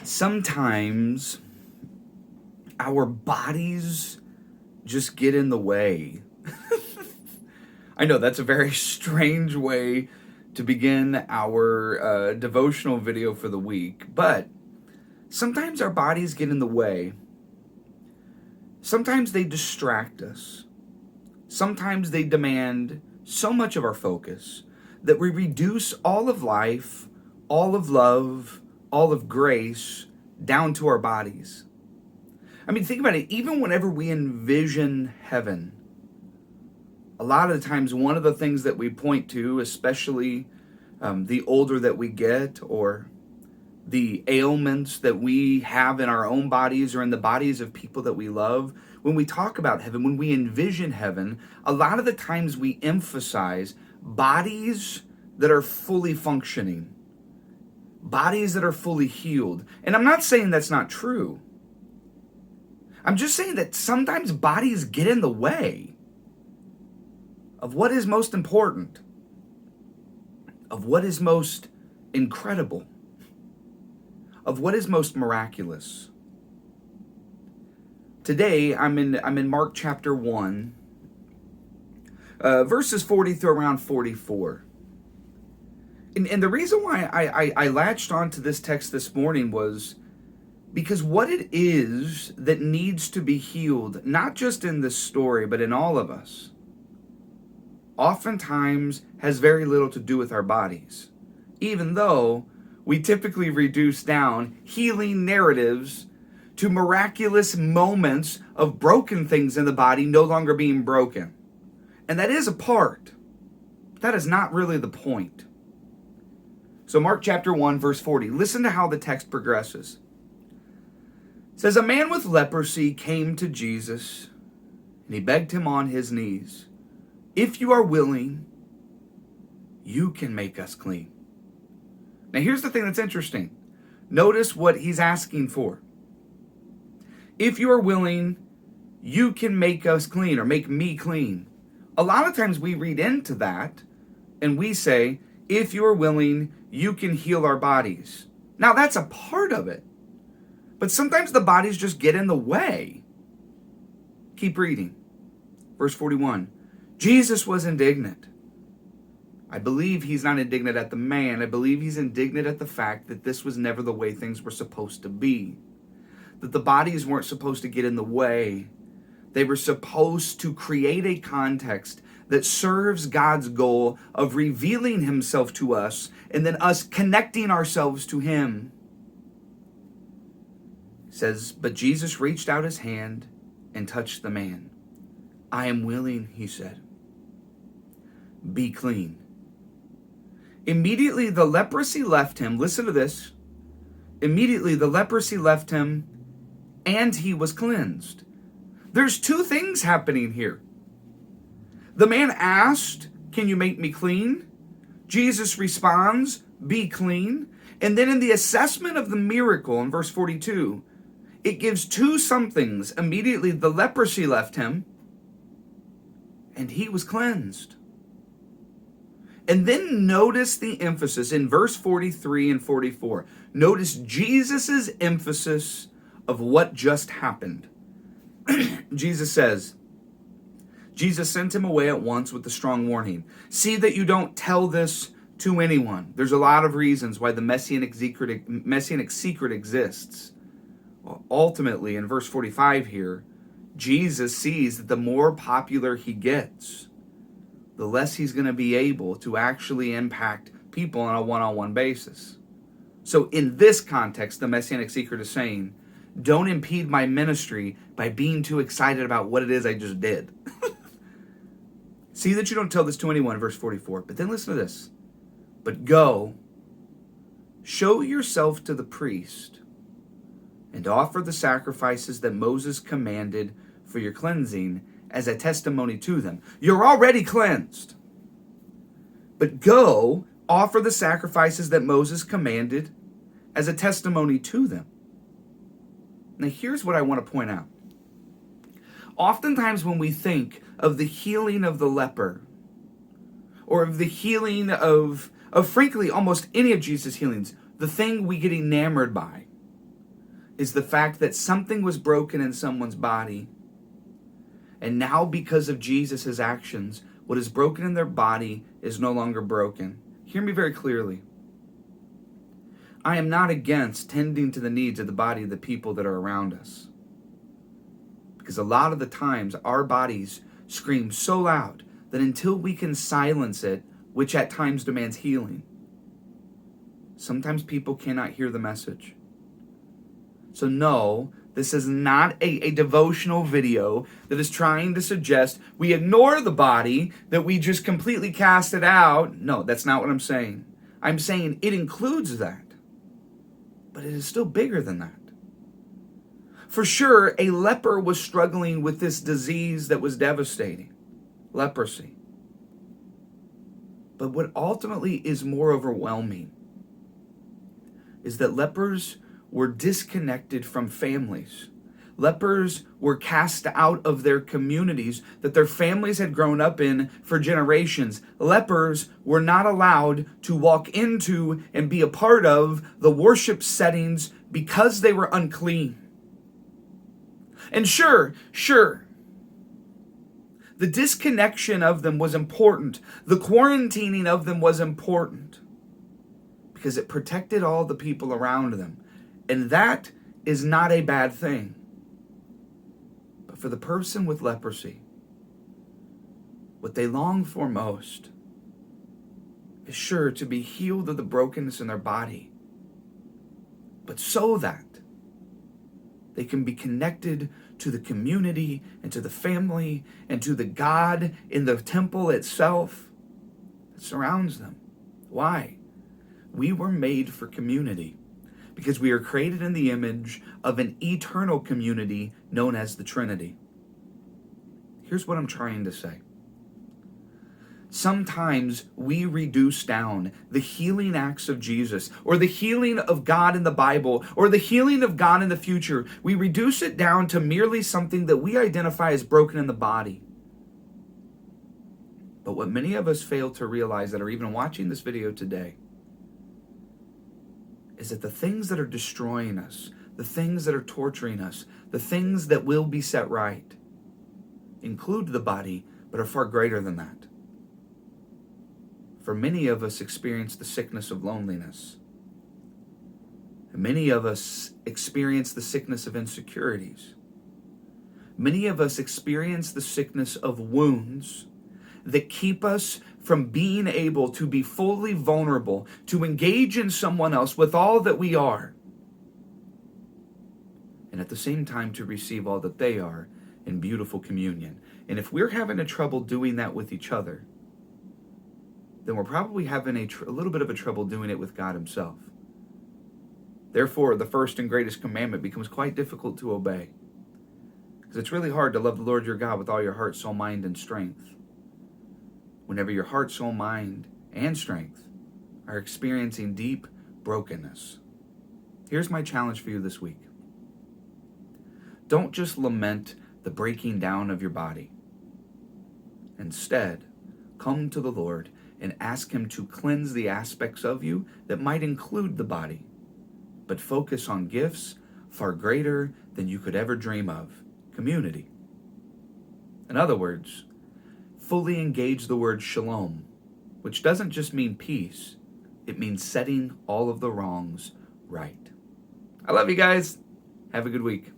Sometimes our bodies just get in the way. I know that's a very strange way to begin our devotional video for the week, but sometimes our bodies get in the way. Sometimes they distract us. Sometimes they demand so much of our focus that we reduce all of life, all of love, all of grace down to our bodies. I mean, think about it. Even whenever we envision heaven, a lot of the times one of the things that we point to, especially the older that we get, or the ailments that we have in our own bodies or in the bodies of people that we love, when we talk about heaven, when we envision heaven, a lot of the times we emphasize bodies that are fully functioning, bodies that are fully healed. And I'm not saying that's not true. I'm just saying that sometimes bodies get in the way of what is most important, of what is most incredible, of what is most miraculous. Today, I'm in Mark chapter 1, verses 40 through around 44. And the reason why I latched onto this text this morning was because what it is that needs to be healed, not just in this story, but in all of us, oftentimes has very little to do with our bodies. Even though we typically reduce down healing narratives to miraculous moments of broken things in the body no longer being broken. And that is a part. That is not really the point. So Mark chapter 1, verse 40. Listen to how the text progresses. It says, a man with leprosy came to Jesus, and he begged him on his knees, if you are willing, you can make us clean. Now here's the thing that's interesting. Notice what he's asking for. If you are willing, you can make us clean, or make me clean. A lot of times we read into that and we say, if you are willing, you can heal our bodies. Now that's a part of it. But sometimes the bodies just get in the way. Keep reading. Verse 41. Jesus was indignant. I believe he's not indignant at the man. I believe he's indignant at the fact that this was never the way things were supposed to be. That the bodies weren't supposed to get in the way. They were supposed to create a context that serves God's goal of revealing himself to us and then us connecting ourselves to him. It says, but Jesus reached out his hand and touched the man. I am willing, he said. Be clean. Immediately the leprosy left him. Listen to this. Immediately the leprosy left him and he was cleansed. There's two things happening here. The man asked, can you make me clean? Jesus responds, be clean. And then in the assessment of the miracle in verse 42, it gives two somethings. Immediately the leprosy left him and he was cleansed. And then notice the emphasis in verse 43 and 44. Notice Jesus's emphasis of what just happened. Jesus says, Jesus sent him away at once with a strong warning. See that you don't tell this to anyone. There's a lot of reasons why the messianic secret exists. Well, ultimately, in verse 45 here, Jesus sees that the more popular he gets, the less he's going to be able to actually impact people on a one-on-one basis. So in this context, the messianic secret is saying, don't impede my ministry by being too excited about what it is I just did. See that you don't tell this to anyone, verse 44. But then listen to this. But go, show yourself to the priest, and offer the sacrifices that Moses commanded for your cleansing as a testimony to them. You're already cleansed. But go, offer the sacrifices that Moses commanded as a testimony to them. Now here's what I want to point out. Oftentimes when we think of the healing of the leper, or of the healing of frankly almost any of Jesus' healings, the thing we get enamored by is the fact that something was broken in someone's body, and now because of Jesus' actions, what is broken in their body is no longer broken. Hear me very clearly. I am not against tending to the needs of the body of the people that are around us. Because a lot of the times our bodies scream so loud that until we can silence it, which at times demands healing, sometimes people cannot hear the message. So no, this is not a devotional video that is trying to suggest we ignore the body, that we just completely cast it out. No, that's not what I'm saying. I'm saying it includes that. But it is still bigger than that. For sure, a leper was struggling with this disease that was devastating, leprosy. But what ultimately is more overwhelming is that lepers were disconnected from families. Lepers were cast out of their communities that their families had grown up in for generations. Lepers were not allowed to walk into and be a part of the worship settings because they were unclean. And sure, the disconnection of them was important. The quarantining of them was important because it protected all the people around them. And that is not a bad thing. But for the person with leprosy, what they long for most is sure to be healed of the brokenness in their body, but so that they can be connected to the community and to the family and to the God in the temple itself that surrounds them. Why? We were made for community because we are created in the image of an eternal community known as the Trinity. Here's what I'm trying to say. Sometimes we reduce down the healing acts of Jesus or the healing of God in the Bible or the healing of God in the future. We reduce it down to merely something that we identify as broken in the body. But what many of us fail to realize that are even watching this video today is that the things that are destroying us, the things that are torturing us, the things that will be set right include the body, but are far greater than that. For many of us experience the sickness of loneliness. And many of us experience the sickness of insecurities. Many of us experience the sickness of wounds that keep us from being able to be fully vulnerable, to engage in someone else with all that we are, and at the same time to receive all that they are in beautiful communion. And if we're having a trouble doing that with each other, then we're probably having a little bit of a trouble doing it with God himself. Therefore, the first and greatest commandment becomes quite difficult to obey. Because it's really hard to love the Lord your God with all your heart, soul, mind, and strength, whenever your heart, soul, mind, and strength are experiencing deep brokenness. Here's my challenge for you this week. Don't just lament the breaking down of your body. Instead, come to the Lord and ask him to cleanse the aspects of you that might include the body, but focus on gifts far greater than you could ever dream of: community. In other words, fully engage the word shalom, which doesn't just mean peace, it means setting all of the wrongs right. I love you guys. Have a good week.